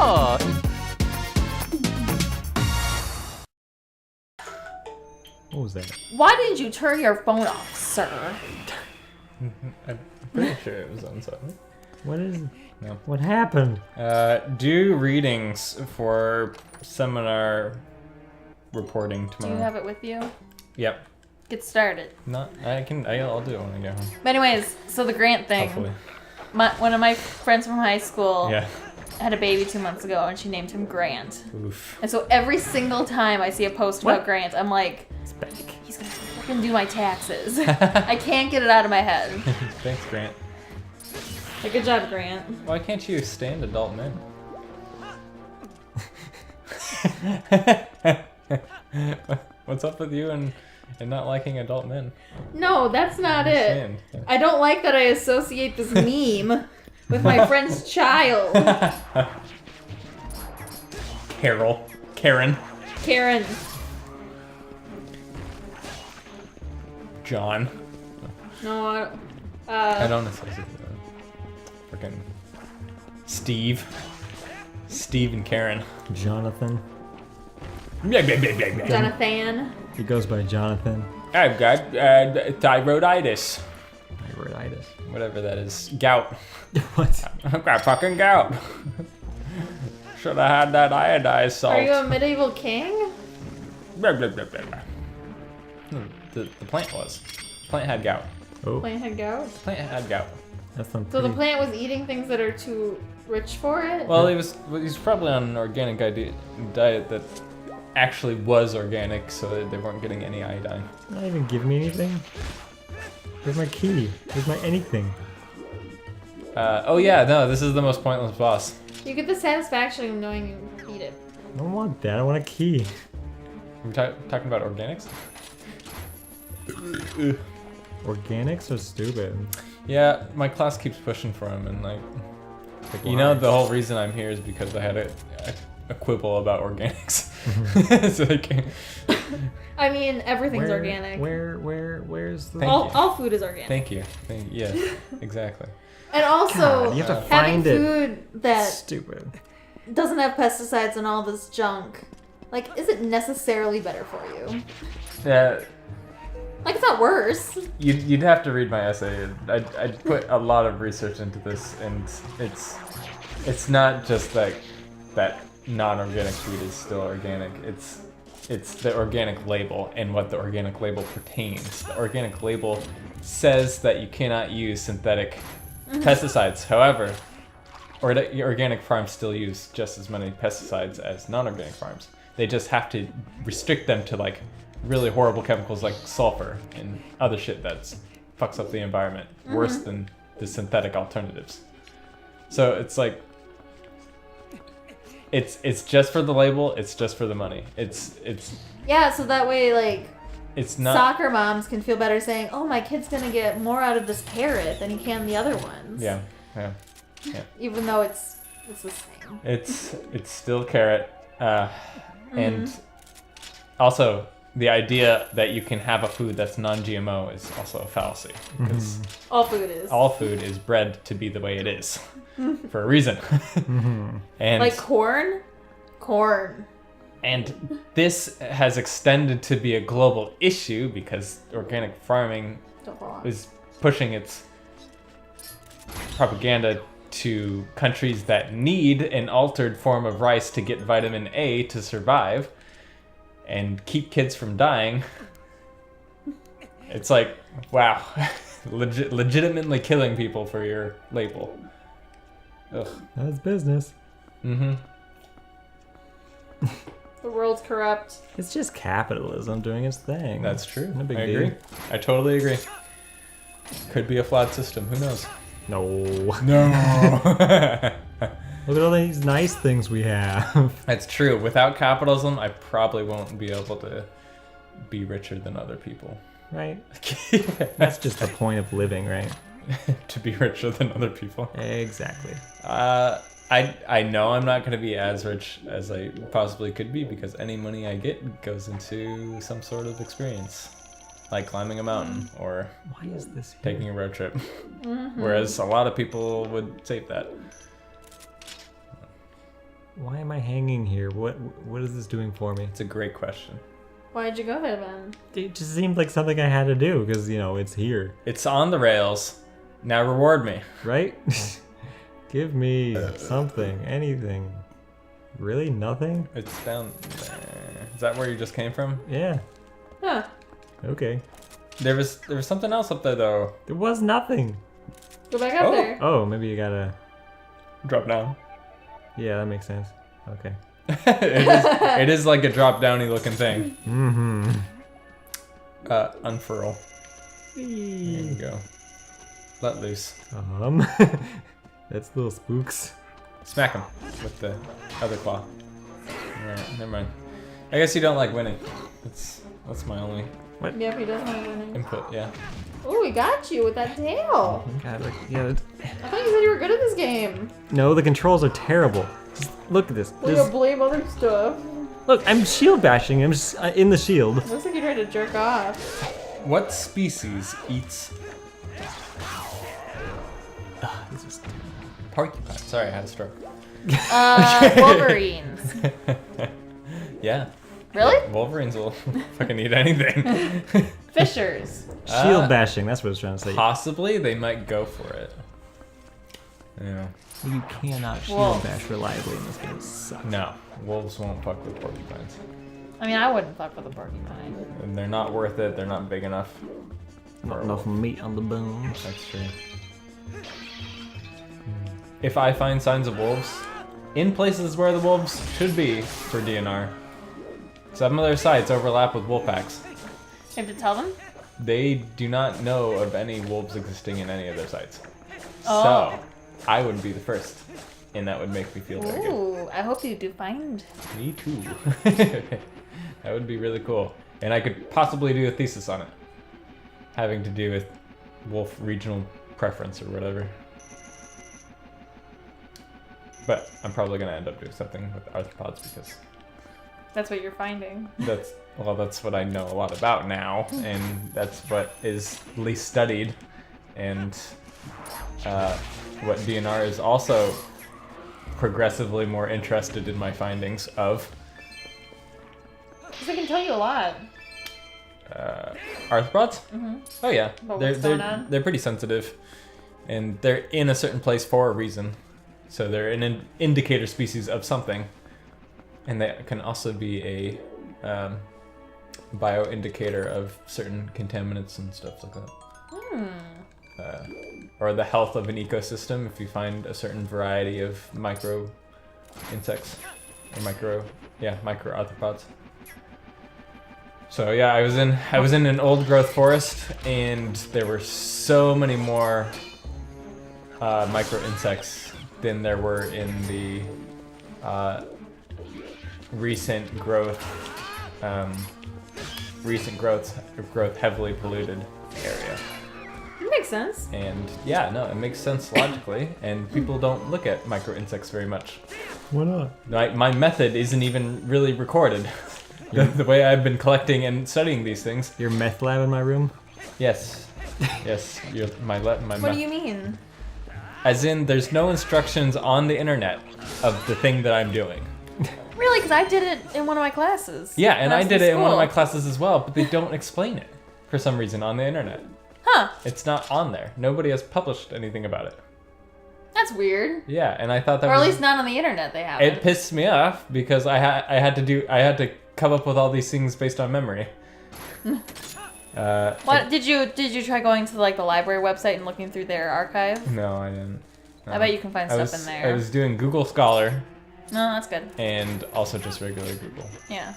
Oh! What was that? Why didn't you turn your phone off, sir? I'm pretty sure it was on silent. What is... No. What happened? Do readings for seminar reporting Do tomorrow. you have it with you? Yep. Get started. I'll do it when I get home. But anyways, so the grant thing. Hopefully. One of my friends from high school Yeah. had a baby 2 months ago, and she named him Grant. Oof. And so every single time I see a post about What? Grant, I'm like, It's back. he's gonna fucking do my taxes. I can't get it out of my head. Thanks, Grant. Like, good job, Grant. Why can't you stand adult men? What's up with you and not liking adult men? No, that's not it. Stand. I don't like that I associate this meme with my friend's child. Karen. Karen. John. No, I don't associate that. Freaking Steve and Karen. Jonathan. Jonathan. He goes by Jonathan. I've got thyroiditis. Thyroiditis. Whatever that is. Gout. What? I've got fucking gout. Should have had that iodized salt. Are you a medieval king? The plant was. The plant had gout. Oh, Plant had gout. The plant had gout. that's not So the pretty. plant was eating things that are too rich for it? Well, he's probably on an organic diet that actually was organic, so that they weren't getting any iodine. Not even give me anything. Where's my key? Where's my anything? Oh yeah, no, this is the most pointless boss. You get the satisfaction of knowing you eat it. I don't want that. I want a key. We're talking about organics? Organics are stupid. Yeah, my class keeps pushing for him, and like you know, the whole reason I'm here is because I had a quibble about organics. So like, I mean, everything's organic. Where's the... All food is organic. thank you. Yeah, exactly. And also, God, you have to having find it. food that Stupid. doesn't have pesticides and all this junk, like, is it necessarily better for you? Yeah, Like, it's not worse. you'd have to read my essay. I'd put a lot of research into this, and it's not just like that non-organic food is still organic. It's the organic label and what the organic label pertains. The organic label says that you cannot use synthetic pesticides. However, organic farms still use just as many pesticides as non-organic farms. They just have to restrict them to like really horrible chemicals like sulfur and other shit that fucks up the environment worse than the synthetic alternatives. So it's like it's just for the label, it's just for the money. It's Yeah, so that way, like, it's not soccer moms can feel better saying, oh, my kid's gonna get more out of this carrot than he can the other ones. yeah. Even though it's the same. It's still carrot. And also the idea that you can have a food that's non-GMO is also a fallacy, because All food is. all food is bred to be the way it is for a reason. And Like corn? Corn. and this has extended to be a global issue because organic farming Don't fall off. is pushing its propaganda to countries that need an altered form of rice to get vitamin A to survive and keep kids from dying. It's like, wow, legitimately killing people for your label. Ugh. That's business. Mm-hmm. The world's corrupt. It's just capitalism doing its thing. That's true. No big I deal. agree. I totally agree. Could be a flawed system. Who knows? No. No. Look at all these nice things we have. That's true. Without capitalism, I probably won't be able to be richer than other people. Right? That's just the point of living, right? To be richer than other people. Exactly. I know I'm not going to be as rich as I possibly could be because any money I get goes into some sort of experience, like climbing a mountain or Why is this here? taking a road trip. Whereas a lot of people would save that. Why am I hanging here? What is this doing for me? It's a great question. Why'd you go there then? It just seemed like something I had to do because it's here, It's on the rails. Now reward me. right? Give me something, anything. Really, nothing? It's down there. Is that where you just came from? Yeah. Huh. Okay. There was something else up there though. There was nothing. Go back up Oh. there. Oh, maybe you gotta. Drop down. Yeah, that makes sense. Okay. it is like a drop downy looking thing. Mm-hmm. Unfurl. There you go. Let loose. That's little spooks. Smack him with the other claw. Alright, never mind. I guess you don't like winning. That's my only Yep, he doesn't have winning. input, yeah. Oh, he got you with that tail. God, yeah. I thought you said you were good at this game. No, the controls are terrible. Just look at this. Well, you'll blame other stuff. Look, I'm shield bashing. I'm just in the shield. Looks like you're trying to jerk off. What species eats This is porcupine? Sorry, I had a stroke. Wolverines. Yeah. Really? Wolverines will fucking eat anything. Fishers. shield bashing. That's what I was trying to say. Possibly they might go for it. Yeah. You cannot shield Wolves. bash reliably in this game. It sucks. No, wolves won't fuck with porcupines. I mean, I wouldn't fuck with a porcupine. And they're not worth it. They're not big enough. Not enough meat on the bones. That's true. If I find signs of wolves in places where the wolves should be for DNR, some of their sites overlap with wolf packs. You have to tell them? They do not know of any wolves existing in any of their sites. Oh. So, I would be the first, and that would make me feel very good. Ooh, I hope you do find. Me too. That would be really cool. And I could possibly do a thesis on it, having to do with wolf regional preference or whatever. But I'm probably going to end up doing something with arthropods because That's what you're finding. that's what I know a lot about now, and that's what is least studied, and what DNR is also progressively more interested in my findings of. Because they can tell you a lot. Arthropods? Mm-hmm. Oh yeah, About they're what's going on? they're pretty sensitive, and they're in a certain place for a reason. So they're an indicator species of something, and they can also be a bioindicator of certain contaminants and stuff like that. Or the health of an ecosystem if you find a certain variety of micro insects or micro arthropods. So yeah, I was in an old growth forest, and there were so many more micro insects than there were in the recent growth heavily polluted area. It makes sense. And yeah, no, it makes sense logically, and people don't look at micro insects very much. Why not? My method isn't even really recorded. The way I've been collecting and studying these things. Your meth lab in my room? Yes. Yes, my What do you mean? As in, there's no instructions on the internet of the thing that I'm doing. Really? Because I did it in one of my classes. Yeah, and when I was did it in one of my school. classes as well, but they don't explain it for some reason on the internet. Huh. It's not on there. Nobody has published anything about it. That's weird. Yeah, and I thought that Or at was... least not on the internet they haven't. It pissed me off because I had to come up with all these things based on memory. What did you try going to like the library website and looking through their archive? No, I didn't. No. I bet you can find stuff in there. I was doing Google Scholar No, that's good. and also just regular Google. Yeah.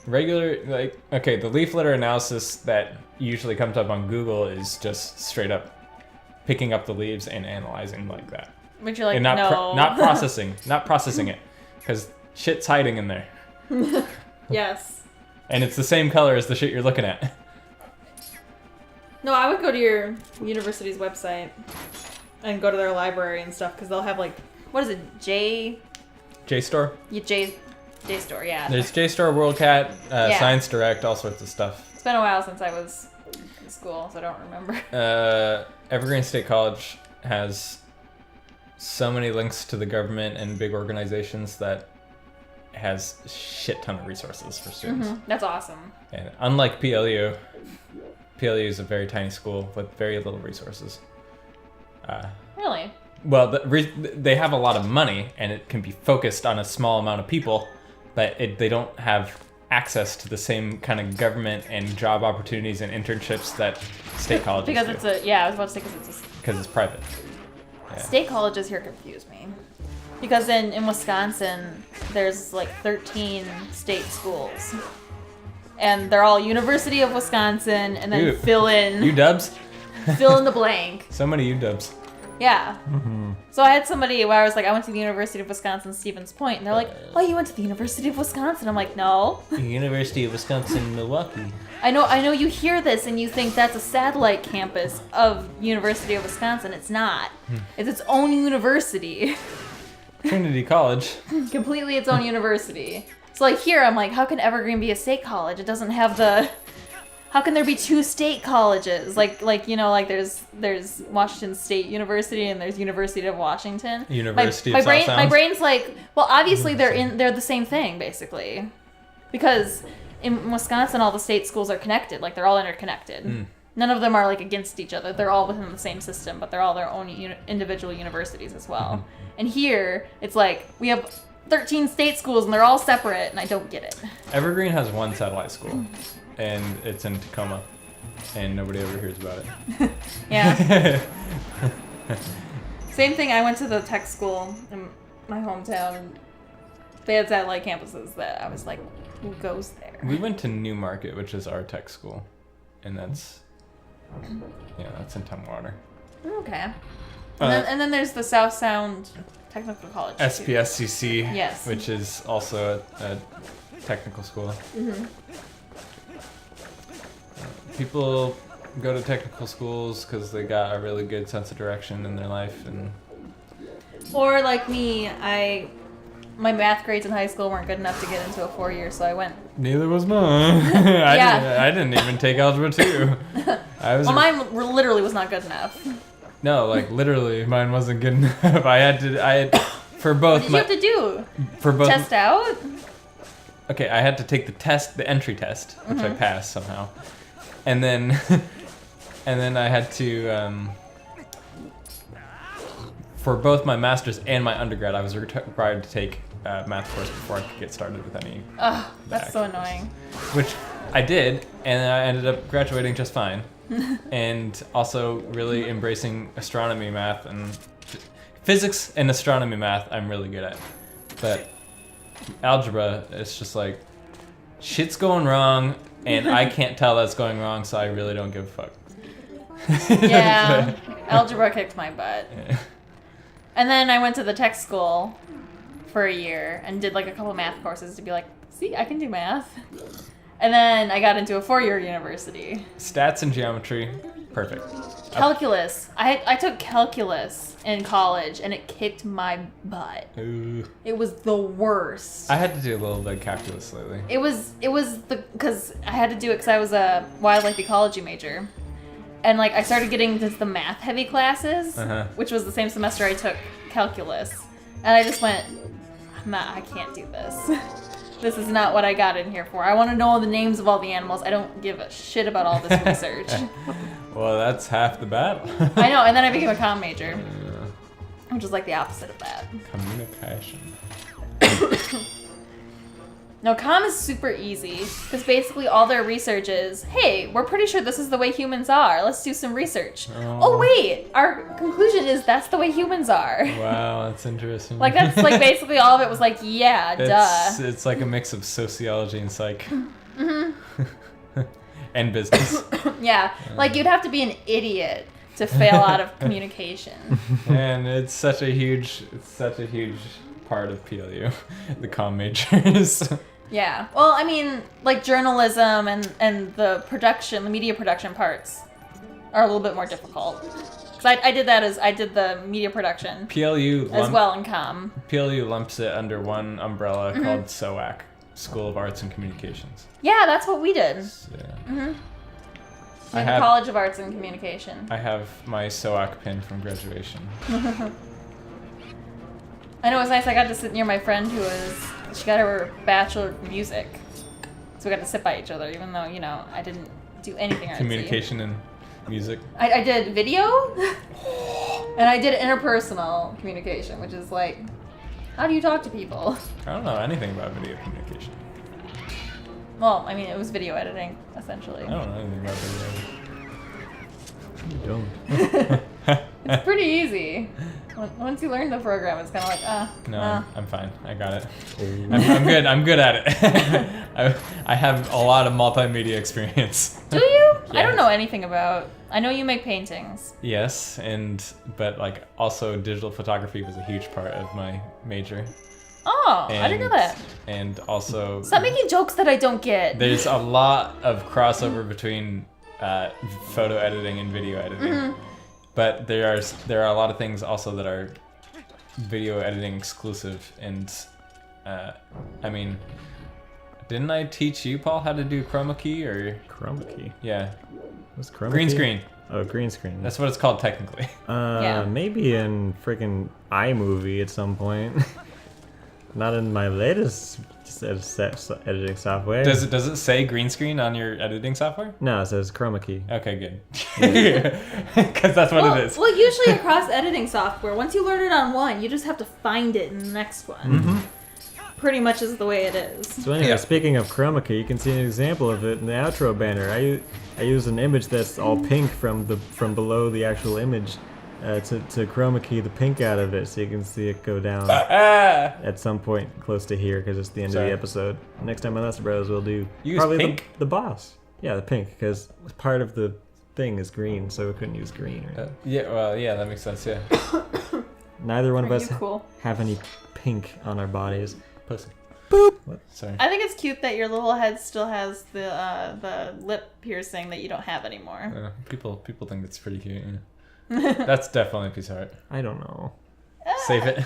The leaf litter analysis that usually comes up on Google is just straight up picking up the leaves and analyzing like that. But you're like, And not no. not processing it, because shit's hiding in there, Yes. and it's the same color as the shit you're looking at. No, I would go to your university's website and go to their library and stuff because they'll have like, what is it, JSTOR. JSTOR, yeah. There's JSTOR, WorldCat, Yeah. Science Direct, all sorts of stuff. It's been a while since I was in school, so I don't remember. Evergreen State College has so many links to the government and big organizations that has a shit ton of resources for students. That's awesome. And unlike PLU is a very tiny school with very little resources. Really? Well, they have a lot of money, and it can be focused on a small amount of people, but they don't have access to the same kind of government and job opportunities and internships that state colleges Because do. it's a, yeah, I was about to say Because it's private. Yeah. State colleges here confuse me. Because in Wisconsin, there's like 13 state schools. And they're all University of Wisconsin, and then fill in UW? fill in the blank. So many UW. Yeah. So I had somebody where I was like, I went to the University of Wisconsin, Stevens Point, and they're like, oh, you went to the University of Wisconsin? I'm like, no. University of Wisconsin, Milwaukee. I know you hear this and you think that's a satellite campus of University of Wisconsin. It's not. It's its own university. Trinity College. Completely its own university. So like here, I'm like, how can Evergreen be a state college? It doesn't have the... How can there be two state colleges? Like there's Washington State University and there's University of Washington. University my of brain, South my Sounds. brain's like, well, obviously they're the same thing basically, because in Wisconsin all the state schools are connected. Like they're all interconnected. None of them are like against each other. They're all within the same system, but they're all their own individual universities as well. And here it's like we have 13 state schools and they're all separate, and I don't get it. Evergreen has one satellite school, and it's in Tacoma, and nobody ever hears about it. Yeah. Same thing. I went to the tech school in my hometown, and they had satellite campuses that I was like, who goes there? We went to Newmarket, which is our tech school, and that's in Tumwater. Okay. And then there's the South Sound Technical College. SPSCC, Yes. which is also a technical school. People go to technical schools because they got a really good sense of direction in their life, and Or like me, my math grades in high school weren't good enough to get into a 4-year, so I went. neither was mine. I didn't even take algebra 2. Mine literally was not good enough. No, like literally, mine wasn't good enough. I had for both. What did you have to do? For both. Test out? Okay, I had to take the entry test, which I passed somehow, and then I had to. For both my master's and my undergrad, I was required to take a math course before I could get started with any. Ugh, that's so annoying. Which I did, and I ended up graduating just fine. And also really embracing astronomy math and physics and astronomy math I'm really good at. But algebra, it's just like, shit's going wrong, and I can't tell that's going wrong, so I really don't give a fuck. Yeah, algebra kicked my butt. Yeah. And then I went to the tech school for a year and did like a couple math courses to be like, see, I can do math. And then I got into a 4-year university. Stats and geometry, perfect. Calculus. I took calculus in college and it kicked my butt. Ooh. It was the worst. I had to do a little bit of calculus lately. It was because I had to do it because I was a wildlife ecology major. And like I started getting into the math heavy classes, which was the same semester I took calculus. And I just went, I can't do this. This is not what I got in here for. I want to know the names of all the animals. I don't give a shit about all this research. Well, that's half the battle. I know, and then I became a comm major, which is like the opposite of that. Communication. No, comm is super easy, because basically all their research is, hey, we're pretty sure this is the way humans are. Let's do some research. Oh wait, our conclusion is that's the way humans are. Wow, that's interesting. Like that's like basically all of it was like, yeah, duh. It's like a mix of sociology and psych. And business. Yeah, like you'd have to be an idiot to fail out of communication. And it's such a huge part of PLU, the comm majors. Yeah. Well, I mean, like journalism and the media production parts are a little bit more difficult. Cause I did the media production PLU as well in comm. PLU lumps it under one umbrella called SOAC, School of Arts and Communications. Yeah, that's what we did. Yeah. The College of Arts and Communication. I have my SOAC pin from graduation. I know it was nice. I got to sit near my friend she got her Bachelor of Music. So we got to sit by each other, even though, I didn't do anything artsy. Communication and music. I did video, and I did interpersonal communication, which is like, how do you talk to people? I don't know anything about video communication. Well, I mean, it was video editing, essentially. I don't know anything about video You don't. It's pretty easy. Once you learn the program, it's kind of like, No, I'm fine. I got it. I'm good. I'm good at it. I have a lot of multimedia experience. Do you? Yes. I don't know anything about. I know you make paintings. Yes, but like also digital photography was a huge part of my major. Oh, I didn't know that. And also, Stop making jokes that I don't get. there's a lot of crossover between photo editing and video editing. Mm-hmm. But there are a lot of things also that are video editing exclusive, and I mean, didn't I teach you, Paul, how to do chroma key or Chroma key. yeah, What's chroma green key? screen? Oh, green screen. That's what it's called technically. Yeah. Maybe in freaking iMovie at some point. Not in my latest editing software. Does it say green screen on your editing software? No, it says chroma key. Okay, good. Because that's what it is. Well, usually across editing software, once you learn it on one, you just have to find it in the next one. Mm-hmm. Pretty much is the way it is. So anyway, Yeah. speaking of chroma key, you can see an example of it in the outro banner. I use an image that's all pink from below the actual image to chroma key the pink out of it, so you can see it go down at some point close to here because it's the end of Sorry. the episode. Next time on TheLesterBros, we'll do You use probably pink? the boss. Yeah, the pink, because part of the thing is green, so we couldn't use green. Right? Yeah, that makes sense. Yeah. Neither one of Are us you cool? have any pink on our bodies. Pussy. Boop. Sorry. I think it's cute that your little head still has the lip piercing that you don't have anymore. People think it's pretty cute. Yeah. That's definitely a piece of art. I don't know. Save it.